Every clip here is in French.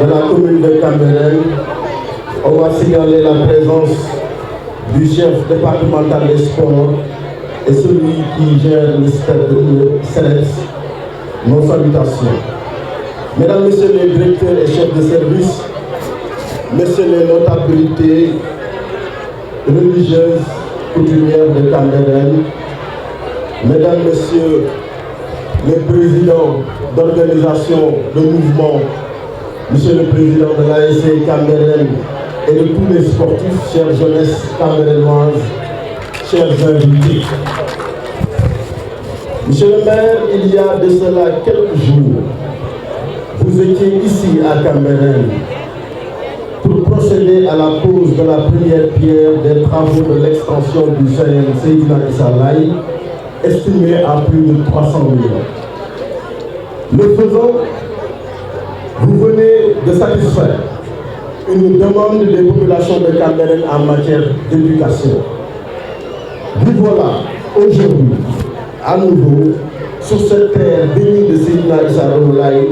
de la commune de Cambérène, on va signaler la présence du chef départemental des sports et celui qui gère le CELES. Nos salutations. Mesdames, Messieurs les directeurs et chefs de service, Messieurs les notabilités religieuses, coutumières de Cambérène, Mesdames, Messieurs les présidents d'organisation de mouvement, Monsieur le Président de l'ASC Cambérène et de tous les sportifs, chères jeunesse cambérénoise, chers invités. Monsieur le maire, il y a de cela quelques jours, vous étiez ici à Cambérène pour procéder à la pose de la première pierre des travaux de l'extension du CN Seydina Issa Laye, estimé à plus de 300 millions. Le faisant, vous venez de satisfaire une demande des populations de Cambérène en matière d'éducation. Vous voilà aujourd'hui, à nouveau, sur cette terre bénie de Seydina Issa Laye,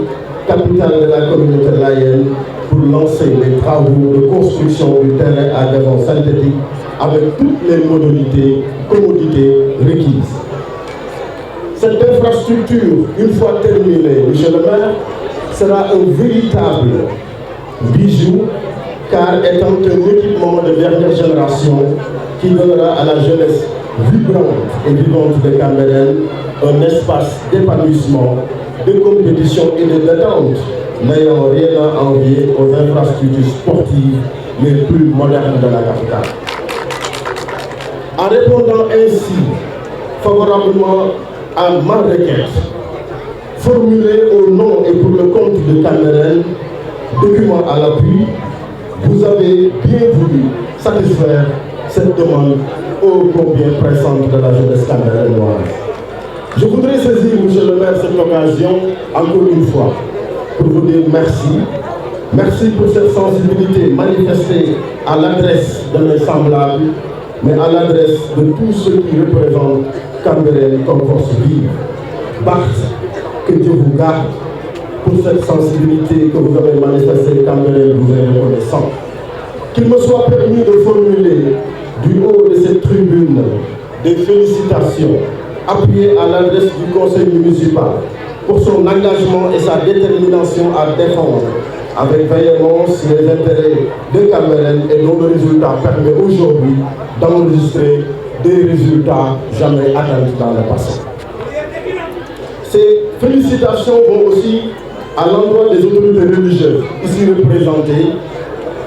capitale de la communauté layène, pour lancer les travaux de construction du terrain à gazon synthétique avec toutes les modalités, commodités requises. Cette infrastructure, une fois terminée, Monsieur le maire, sera un véritable bijou, car étant un équipement de dernière génération qui donnera à la jeunesse vibrante et vivante de Cambérène un espace d'épanouissement, de compétition et de détente, n'ayant rien à envier aux infrastructures sportives les plus modernes de la capitale. En répondant ainsi favorablement à ma requête, formulée au nom et pour le compte de Cambérène, document à l'appui, vous avez bien voulu satisfaire cette demande ô combien pressante de la jeunesse cambérénoise. Je voudrais saisir, Monsieur le maire, cette occasion, encore une fois, pour vous dire merci. Merci pour cette sensibilité manifestée à l'adresse de mes semblables, mais à l'adresse de tous ceux qui représentent Cambérène comme force vive. Barthes, que Dieu vous garde pour cette sensibilité que vous avez manifestée. Cambérène vous est reconnaissant. Qu'il me soit permis de formuler du haut de cette tribune des félicitations appuyées à l'adresse du conseil municipal pour son engagement et sa détermination à défendre avec véhémence les intérêts de Cambérène et dont le résultat permet aujourd'hui d'enregistrer des résultats jamais atteints dans le passé. Ces félicitations vont aussi à l'endroit des autorités religieuses ici représentées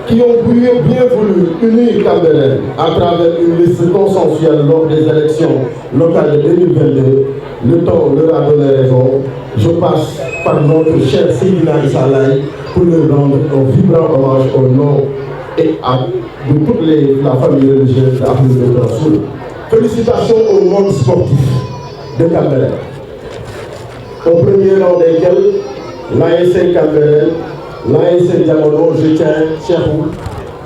qui ont bien voulu unir Cambérène à travers une liste consensuelle lors des élections locales de 2022. Le temps leur a donné raison. Je passe par notre cher Seydina Issa Laye pour leur rendre un vibrant hommage au nom et de toute la famille religieuse d'Ahmed Rassoul. Félicitations au monde sportif de Cambérène. Au premier rang desquels, l'ASC Cambérène, l'ASC Diamono, je tiens, Cheikhou,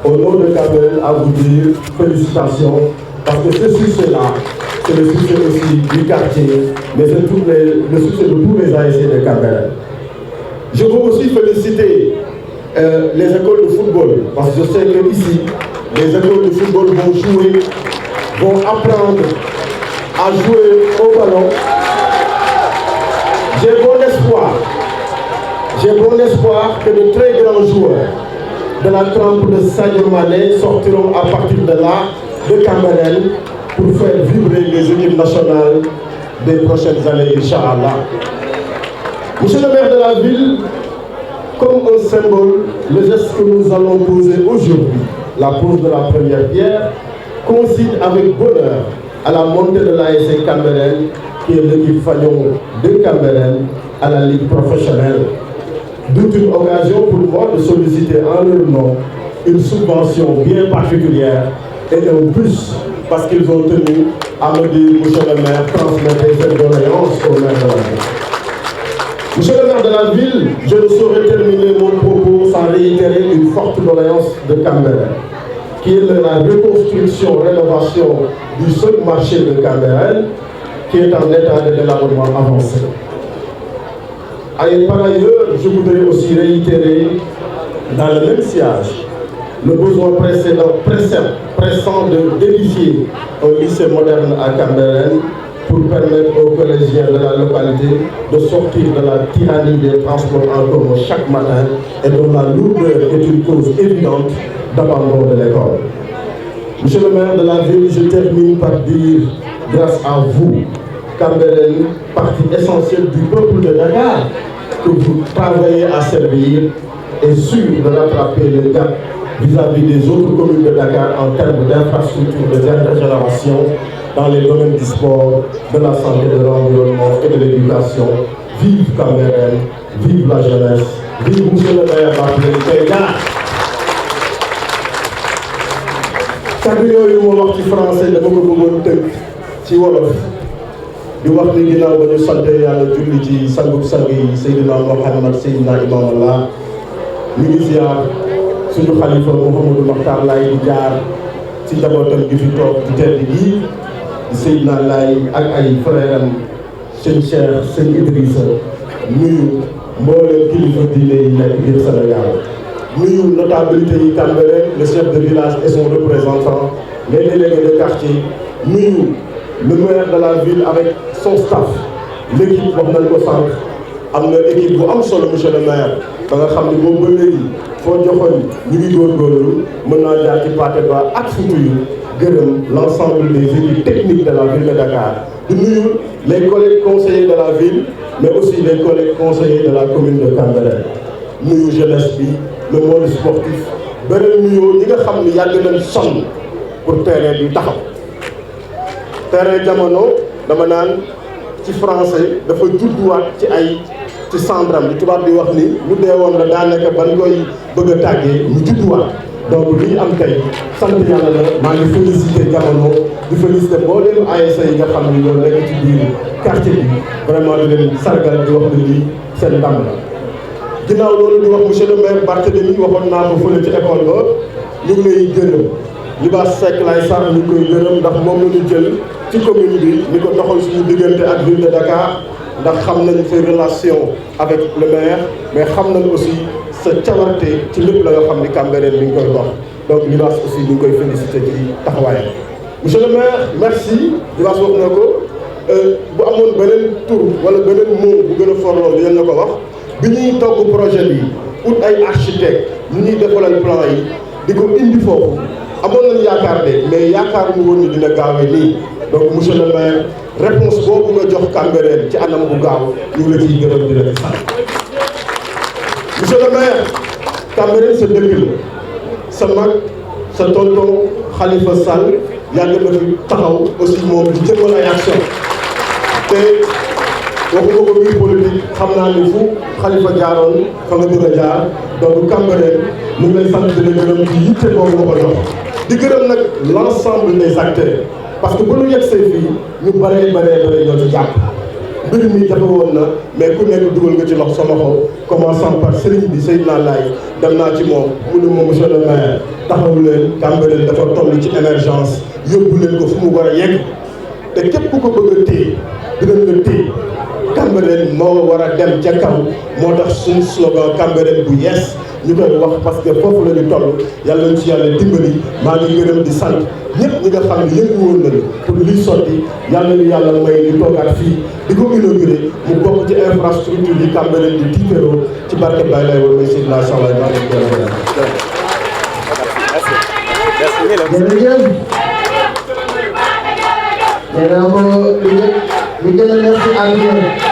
au nom de Cambérène, à vous dire félicitations, parce que ce succès-là, c'est le succès aussi du quartier, mais c'est le succès de tous les ASC de Cambérène. Je veux aussi féliciter les écoles de football, parce que je sais qu'ici, les écoles de football vont jouer, vont apprendre à jouer au ballon. J'ai bon espoir que de très grands joueurs de la trempe de Sadio Mané sortiront à partir de là, de Cambérène, pour faire vibrer les équipes nationales des prochaines années, Inch'Allah. Monsieur le maire de la ville, comme un symbole, le geste que nous allons poser aujourd'hui, la pose de la première pierre, coïncide avec bonheur à la montée de l'ASC Cambérène, qui est l'équipe Fagnon de Cambérène à la ligue professionnelle. D'où une occasion pour moi de solliciter en leur nom une subvention bien particulière et un bus, parce qu'ils ont tenu à me dire, monsieur le maire, transmettez cette doléance au maire de la ville. Monsieur le maire de la ville, je ne saurais terminer mon propos sans réitérer une forte doléance de Cambérène, qui est la reconstruction, rénovation du seul marché de Cambérène, qui est en état de délabrement avancé. Et par ailleurs, je voudrais aussi réitérer Dans le même sillage, le besoin pressant d'édifier un lycée moderne à Cambérène pour permettre aux collégiens de la localité de sortir de la tyrannie des transports en commun chaque matin et dont la lourdeur est une cause évidente d'abandon de l'école. Monsieur le maire de la ville, je termine par dire, grâce à vous, Cambérène, partie essentielle du peuple de Dakar, que vous travaillez à servir, est sûr de rattraper le gap vis-à-vis des autres communes de Dakar en termes d'infrastructures de dernière génération dans les domaines du sport, de la santé, de l'environnement et de l'éducation. Vive Cambérène, vive la jeunesse, vive monsieur le maire Barthélémy Dias. kaddu yooyu moo wax ci français dama ko bëggoon tënk ci wolof di wax ni ginnaaw ba ñu sante yàlla julli ci sangub sang yi Seydina Mohamed Seydina Imam Allah ñu ngi ziar suñu xalifa Mouhamadou Makhtar Laye di jaar ci njabootam gi fi toog ci tedd gi di Seydina Laye ak ay frère am sëñ Cheikh sëñ Idrissa nuyu mbooleem kilifa diine yi nekk biir Sénégal nuyu notabilité yi Cambérène le chef de village et son représentant les délégués de quartier nuyu le maire de la ville avec son staff l'équipe wax nañ ko sànq am na équipe bu am solo monsieur le maire ba nga xam ne boobu ba léegi foo joxoon ñu ngi góorgóorlu mën naa jaar ci Pathé Ba ak Foutouye gërëm l'ensemble des équipes techniques de la ville de Dakar di nuyu les collègues conseillers de la ville mais aussi les collègues conseillers de la commune de Cambérène nuyu jeunesse bi le monde sportif beneen nuyoo ñi nga xam ne yàgg nañ sonn pour terrain bi taxaw terrain jamono dama naan ci français dafa judduwaat ci cendram li tubaab di wax ni lu dee woon la daanaka ban koy bëgg a tàggee mu judduwaat donc li ñu am tey sant yàlla la maa ngi félicité jamono di félicité boo leen ASC yi nga xam ni ñoo nekk ci biir quartier bi vraiment di leen sargal di wax ni lii seen ndam la. ginnaaw loolu di wax monsieur le maire Barthélémy waxoon naa ko fële ci école ba ñu ngi lay gërëm Libaas Seck lay sar ñu koy gërëm ndax moom la ñu jël ci commune bi ni ko doxal suñu diggante ak ville de Dakar ndax xam nañu say relation avec le maire mais xam nañu aussi sa cawarte ci lépp la nga xam ni Cambérène mi ngi koy dox donc Libaas aussi ñu ngi koy félicité ci taxawaayam. monsieur le maire merci Libaas wax na ko bu amoon beneen tur wala beneen mot bu gën a fort loolu yéen na ko wax. bi ñuy togg projet bi ut ay architecte ñu ñuy defalal plan yi di ko indi foofu amoon nañu yaakaar de mais yaakaar mu woon ni dina gaawee nii donc monsieur le maire réponse boobu nga jox Cambérène ci anam bu gaaw ñu ngi la ciy gërëm di la sant monsieur le maire Cambérène sa dëkk la sa mag sa tonton Khalifa Sall yàgg na fi taxaw aussi moom di jëmmal ay action te waxuma ko biir politique xam naa ni fu Khalifa jaaroon fa nga bëgg a jaar donc Cambérène ñu ngi lay sant di la gërëm ci yitte boobu nga ko jox di gërëm nag l'ensemble des acteurs parce que bu ñu yegsee fii ñu bëree ñoo ci jàpp mbir mi jafe woon na mais ku nekk dugal nga ci loxo sa loxo commençant par Serigne bi Seydina Laye dem naa ci moom mu ne ma monsieur le maire taxawu leen Cambérène dafa toll ci émergence yóbbu leen ko fu mu war a yegg te képp ku ko bëgg a téye dinañ la téye Cambérène moo war a dem ca kaw moo tax suñu slogan Cambérène bu yees ñu koy wax parce que foofu la ñu toll yàlla nañu ci yàlla dimbali maa ngi gërëm di sant ñëpp ñi nga xam ne yëngu woon nañu pour liy sotti yàlla nañu yàlla may ñu toogaat fii di ko inauguré mu bokk ci infrastructure yi Cambérène di tiitaroo ci barke Baye lay war may Seydina Sall maa ngi gërëm. jërëjëf. nee naa ko li gën a neex ci àdduna